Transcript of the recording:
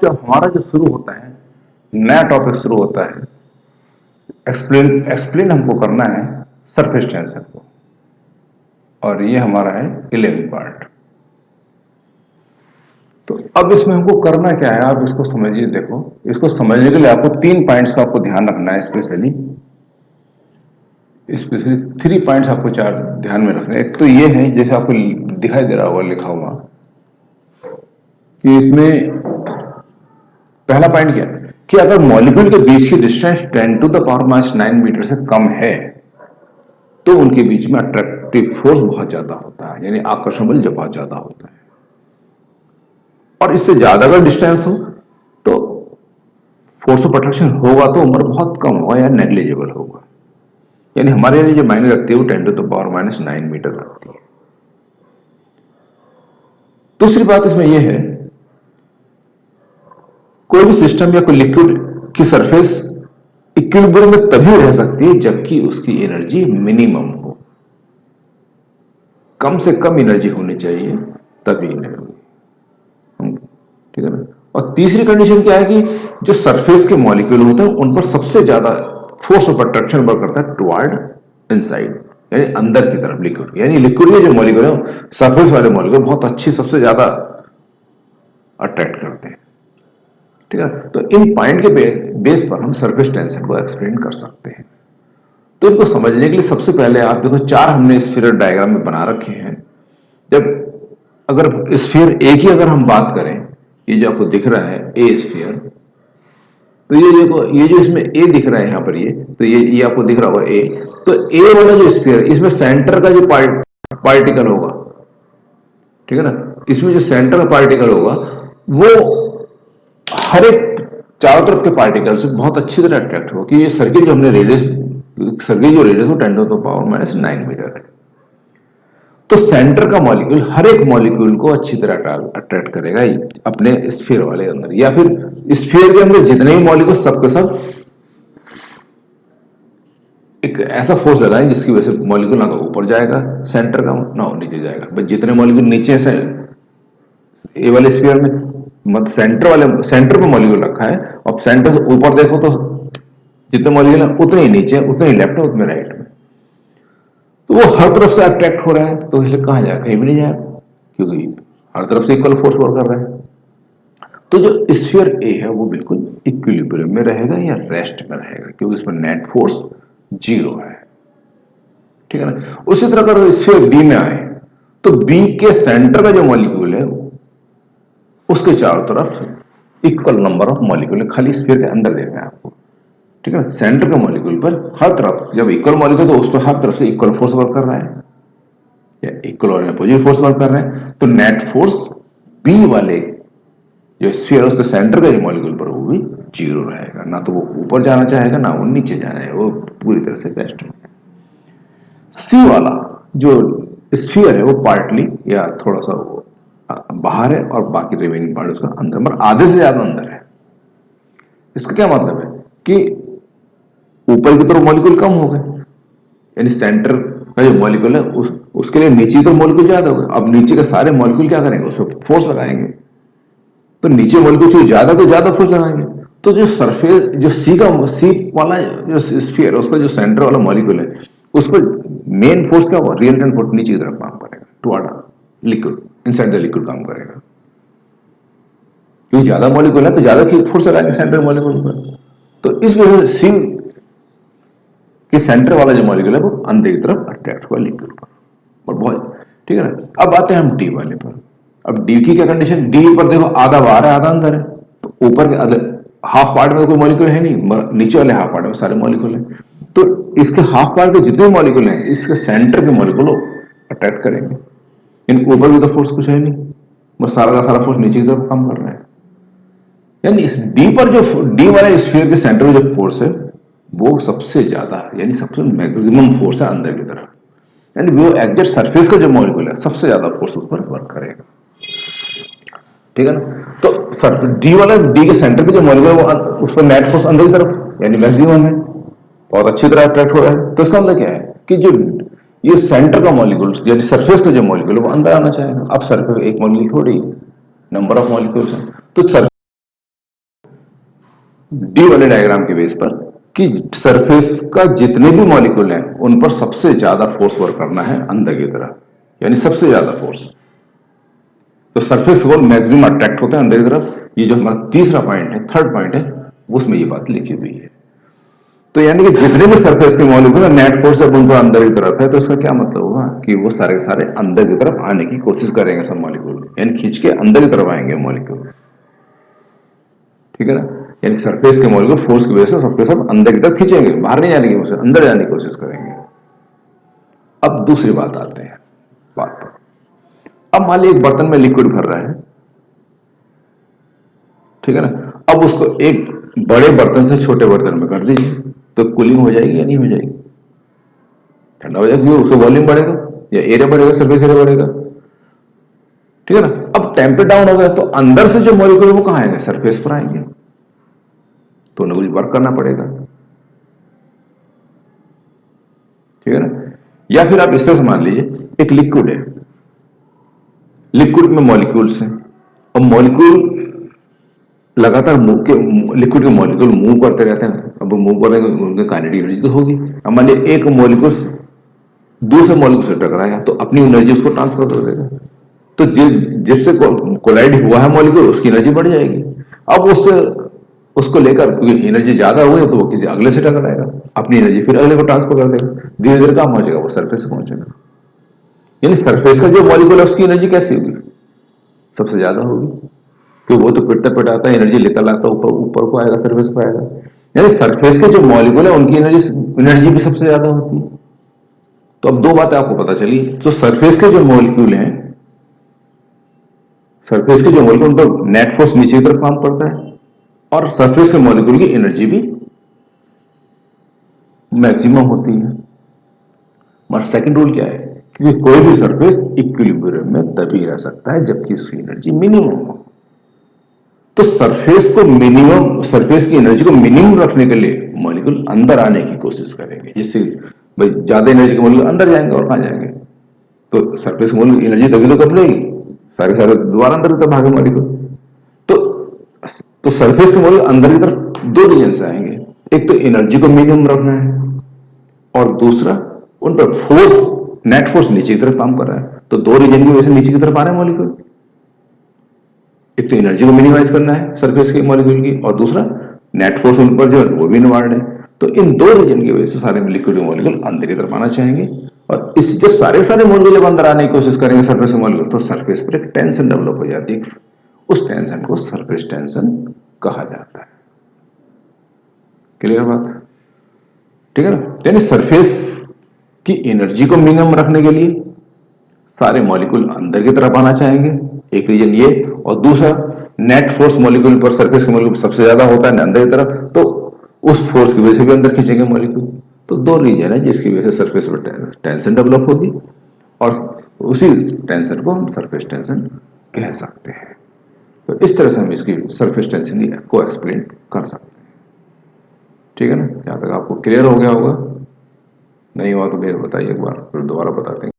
जब हमारा जो शुरू होता है, नया टॉपिक शुरू होता है, एक्सप्लेन एक्सप्लेन हमको करना है सरफेस टेंशन को, और ये हमारा है 11 पार्ट। तो अब इसमें हमको करना क्या है, आप इसको समझिए। देखो, इसको समझने के लिए आपको 3 पॉइंट्स का आपको ध्यान रखना है, स्पेशली 3 पॉइंट्स आपको 4 ध्यान में रखना है। एक तो ये है, जैसे आपको दिखाई दे रहा होगा लिखा हुआ, कि इसमें पहला पॉइंट क्या है कि अगर मॉलिक्यूल के बीच की डिस्टेंस 10⁻⁹ मीटर से कम है तो उनके बीच में अट्रैक्टिव फोर्स बहुत ज्यादा होता है, यानी आकर्षण बल जब बहुत ज्यादा होता है। और इससे ज्यादा अगर डिस्टेंस हो तो फोर्स ऑफ अट्रैक्शन होगा तो उम्र बहुत कम होगा या नेग्लिजिबल होगा, यानी हमारे लिए जो मायने रखती है वो 10⁻⁹ मीटर रखती है। दूसरी बात इसमें यह है, कोई भी सिस्टम या कोई लिक्विड की सरफेस इक्विलिब्रियम में तभी रह सकती है जबकि उसकी एनर्जी मिनिमम हो, कम से कम एनर्जी होनी चाहिए, तभी नहीं होगी। ठीक है ना। और तीसरी कंडीशन क्या है कि जो सरफेस के मॉलिक्यूल होते हैं उन पर सबसे ज्यादा फोर्स ऑफ अट्रैक्शन वर्क करता है टुवर्ड इनसाइड, यानी अंदर की तरफ लिक्विड, यानी लिक्विड के जो मॉलिक्यूल है सरफेस वाले मॉलिक्यूल बहुत अच्छी सबसे ज्यादा अट्रैक्ट करते हैं। ठीक है। तो इन पॉइंट के बेस पर हम सरफेस टेंशन को एक्सप्लेन कर सकते हैं। तो इनको समझने के लिए सबसे पहले आप देखो 4 हमने स्फीयर डायग्राम में बना रखे हैं। जब अगर स्फीयर एक ही अगर हम बात करें, ये जो आपको दिख रहा है ए स्फीयर, तो ये देखो, ये जो इसमें ए दिख रहा है यहां पर, ये तो ये आपको दिख रहा होगा ए। तो ए वाला जो स्फीयर, इसमें सेंटर का जो पार्टिकल होगा, ठीक है ना, इसमें जो सेंटर का पार्टिकल होगा वो हर एक चारों तरफ के पार्टिकल से बहुत अच्छी तरह अट्रैक्ट होगा, कि ये सर्किल जो हमने रेडियस, सर्किल जो रेडियस वो 10⁻⁻⁹ मीटर है। तो सेंटर का मॉलिक्यूल हर एक मॉलिक्यूल को अच्छी तरह अट्रैक्ट करेगा अपने स्फीयर वाले अंदर, या फिर स्फीयर के अंदर जितने भी मॉलिक्यूल सबके सब एक ऐसा फोर्स लगाएं जिसकी वजह से मॉलिक्यूल ना तो ऊपर जाएगा सेंटर का, ना नीचे जाएगा। बस जितने मॉलिक्यूल नीचे से ए वाले स्फीयर में, मतलब सेंटर पे मॉलिक्यूल रखा है, अब सेंटर से ऊपर देखो तो जितने मॉलिक्यूल है उतने ही नीचे, उतने ही लेफ्ट में, उतने राइट में, तो वो हर तरफ से अट्रैक्ट हो रहा है, तो इसलिए कहां जाएगा, कहीं भी नहीं जाएगा, क्योंकि हर तरफ से इक्वल फोर्स वर्क कर रहा है। तो जो स्फीयर ए है वो बिल्कुल इक्विलिब्रियम में रहेगा या रेस्ट में रहेगा, क्योंकि इसमें नेट फोर्स 0 है। ठीक है ना। उसी तरह अगर स्फीयर बी में आए तो बी के सेंटर का जो मॉलिक्यूल है उसके चारों तरफ इक्वल नंबर ऑफ मॉलिक्यूल है, खाली स्फीयर के अंदर देखना है आपको। ठीक है। सेंटर के मॉलिक्यूल पर हर तरफ जब इक्वल मॉलिक्यूल तो उस पर हर तरफ से इक्वल फोर्स वर्क कर रहा है, या इक्वल और अपोजिट फोर्स वर्क कर रहे हैं, तो नेट फोर्स बी वाले जो स्फीयर है उसके सेंटर का जो मॉलिक्यूल पर वो भी 0 रहेगा, ना तो वो ऊपर जाना चाहेगा ना वो नीचे जाना है, वो पूरी तरह से बेस्ट है। सी वाला जो स्फीयर है वो पार्टली या थोड़ा सा बाहर है और बाकी रिमेनिंग पार्ट उसका अंदर, मतलब आधे से ज्यादा अंदर है। इसका क्या मतलब है कि ऊपर की तरफ मॉलिक्यूल कम हो गए, यानी सेंटर का जो मॉलिक्यूल है उसके लिए नीचे तो मॉलिक्यूल ज्यादा हो गए। अब नीचे के सारे मॉलिक्यूल क्या करेंगे, उस पर फोर्स लगाएंगे, तो नीचे मॉलिक्यूल जो ज्यादा तो ज्यादा फोर्स लगाएंगे। तो जो सरफेस जो सी वाला जो स्फीयर है उसका जो सेंटर वाला मॉलिक्यूल है उस पर मेन फोर्स क्या होगा, रिजल्टेंट फोर्स नीचे की तरफ काम करेगा, toward liquid, inside the liquid काम करेगा, क्योंकि ज्यादा मॉलिक्यूल है तो ज्यादा फोर्स लगाएंगे सेंटर मॉलिक्यूल पर। तो इस वजह से सी कि सेंटर वाला जो मॉलिक्यूल है वो अंदर की तरफ अट्रैक्ट हुआ लिक्विड पर, और बहुत ठीक है ना। अब आते हैं हम डी वाले पर। अब डी की क्या कंडीशन, डी पर देखो आधा बाहर है आधा अंदर है, तो ऊपर के अदर हाफ पार्ट में तो कोई मॉलिक्यूल है नहीं, नीचे वाले हाफ पार्ट में सारे मॉलिक्यूल हैं, तो इसके हाफ पार्ट के जितने मॉलिक्यूल हैं इसके सेंटर के मॉलिक्यूल अट्रैक्ट करेंगे, इनके ऊपर भी तो फोर्स कुछ है नहीं, बस सारा का सारा फोर्स नीचे की तरफ काम कर रहा है। यानी डी पर जो डी वाले स्फीयर के सेंटर में जो फोर्स है वो सबसे ज्यादा है, यानी सबसे मैक्सिमम फोर्स है अंदर की तरफ, यानी वो एग्जैक्ट सरफेस का जो मॉलिक्यूल है सबसे ज्यादा फोर्स उस पर वर्क करेगा। ठीक है ना। तो डी वाला डी के सेंटर पे जो मॉलिक्यूल है वो उस पर नेट फोर्स अंदर की तरफ यानी मैक्सिमम है, बहुत अच्छी तरह अट्रैक्ट हो रहा है। तो इसका मतलब क्या है कि जो ये सेंटर का मॉलिक्यूल यानी सरफेस का जो मॉलिक्यूल है वो अंदर आना चाहेगा। अब सरफेस एक मॉलिक्यूल थोड़ी, नंबर ऑफ मॉलिक्यूल्स है, तो डी वाले डायग्राम के बेस पर कि सरफेस का जितने भी मॉलिक्यूल हैं उन पर सबसे ज्यादा फोर्स वर्क करना है अंदर की तरफ, यानी सबसे ज्यादा फोर्स। तो सरफेस को मैक्सिमम अट्रैक्ट होता है अंदर की तरफ। ये जो हमारा तीसरा पॉइंट है, थर्ड पॉइंट है, उसमें ये बात लिखी हुई है। तो यानी कि जितने भी सरफेस के मॉलिक्यूल है, नेट फोर्स जब उनको अंदर की तरफ है, तो उसका क्या मतलब हुआ कि वो सारे के सारे अंदर की तरफ आने की कोशिश करेंगे सब मॉलिक्यूल, यानी खींच के अंदर की तरफ आएंगे मॉलिक्यूल। ठीक है ना? यानी सरफेस के मॉलिक्यूल फोर्स की वजह से सबके सब अंदर की तरफ खींचेंगे, बाहर नहीं जाने की कोशिश, अंदर जाने की कोशिश करेंगे। अब दूसरी बात आते हैं बात पर। अब मान लीजिए एक बर्तन में लिक्विड भर रहा है, ठीक है ना? अब उसको एक बड़े बर्तन से छोटे बर्तन में कर दीजिए, तो कूलिंग हो जाएगी या नहीं हो जाएगी? ठंडा हो जाएगा, क्योंकि उसका वॉल्यूम बढ़ेगा या एरिया बढ़ेगा, सरफेस एरिया बढ़ेगा। ठीक है ना? अब टेम्परेचर डाउन हो गया तो अंदर से जो मॉलिक्यूल वो कहां आएंगे? सरफेस पर आएंगे, तो उन्हें कुछ वर्क करना पड़ेगा। ठीक है ना? या फिर आप इस तरह से मान लीजिए एक लिक्विड है, लिक्विड में मॉलिक्यूल्स हैं, और मॉलिक्यूल लगातार लिक्विड के मॉलिक्यूल मूव करते रहते हैं। अब मूव करने में उनके काइनेटिक एनर्जी तो होगी। अब मान लीजिए एक मॉलिक्यूल दूसरे मॉलिक्यूल से टकराया तो अपनी एनर्जी उसको ट्रांसफर कर देगा। तो जिससे कोलाइड हुआ है मॉलिक्यूल, उसकी एनर्जी बढ़ जाएगी। अब उससे उसको लेकर, क्योंकि एनर्जी ज्यादा हुई है, तो वो किसी अगले से टकराएगा, अपनी एनर्जी फिर अगले को ट्रांसफर कर देगा, धीरे धीरे कहां पहुंचेगा? वो सरफेस से पहुंचेगा। यानी सरफेस का जो मॉलिक्यूल है उसकी एनर्जी कैसी होगी? सबसे ज्यादा होगी, कि वो तो पिटता पिटाता है, एनर्जी लेता लाता ऊपर ऊपर को आएगा, सरफेस पर आएगा। यानी सरफेस के जो मॉलिक्यूल है उनकी एनर्जी एनर्जी भी सबसे ज्यादा होती है। तो अब दो बातें आपको पता चली। जो सरफेस के जो मॉलिक्यूल हैं, सरफेस के जो मॉलिक्यूल, उन पर नेट फोर्स नीचे की तरफ काम करता है, और सरफेस के मॉलिक्यूल की एनर्जी भी मैक्सिमम होती है। और सेकंड रूल क्या है? क्योंकि कोई भी सरफेस इक्विलिब्रियम में तभी रह सकता है जबकि उसकी एनर्जी मिनिमम हो। तो सरफेस को मिनिमम, सरफेस की एनर्जी को मिनिमम रखने के लिए मॉलिक्यूल अंदर आने की कोशिश करेंगे। जिससे भाई ज्यादा एनर्जी के मॉलिक्यूल अंदर जाएंगे, और कहां जाएंगे? तो सरफेस मॉलिक्यूल एनर्जी तभी तो कम लेगी, सारे सारे दोबारा अंदर की तरफ भागे मॉलिक्यूल। तो तो सरफेस के मॉलिक्यूल अंदर की तरफ दो रीजन से आएंगे। एक तो एनर्जी को मिनिमम रखना है, और दूसरा उन पर फोर्स, नेट फोर्स नीचे की तरफ काम कर रहा है। तो दो रीजन की वजह से नीचे की तरफ आ रहे हैं मॉलिक्यूल। एक तो एनर्जी को मिनिमाइज करना है सरफेस के मॉलिक्यूल की, और दूसरा नेट फोर्स उन पर जो है वो भी इन्वार्ड है। तो इन दो रीजन की वजह से सारे लिक्विड मॉलिक्यूल अंदर की तरफ आना चाहेंगे। और इस जब सारे सारे मॉलिक्यूल जब अंदर आने की कोशिश करेंगे सरफेस मॉलिक्यूल, तो सरफेस पर एक टेंशन डेवलप हो जाती है। उस टेंशन को सरफेस टेंशन कहा जाता है। क्लियर बात? ठीक है ना? यानी सरफेस की एनर्जी को मिनिमम रखने के लिए सारे मॉलिक्यूल अंदर की तरफ आना चाहेंगे, एक रीजन ये। और दूसरा, नेट फोर्स मॉलिक्यूल पर, सरफेस के मॉलिक्यूल सबसे ज्यादा होता है अंदर की तरफ, तो उस फोर्स की वजह से भी अंदर खींचेंगे मॉलिक्यूल। तो दो रीजन है जिसकी वजह से सरफेस पर टेंशन डेवलप होगी, और उसी टेंशन को हम सरफेस टेंशन कह सकते हैं। तो इस तरह से हम इसकी सरफेस टेंशन को एक्सप्लेन कर सकते हैं। ठीक है ना? जहां तक आपको क्लियर हो गया होगा, नहीं हुआ तो फिर बताइए एक बार, फिर दोबारा बताते हैं।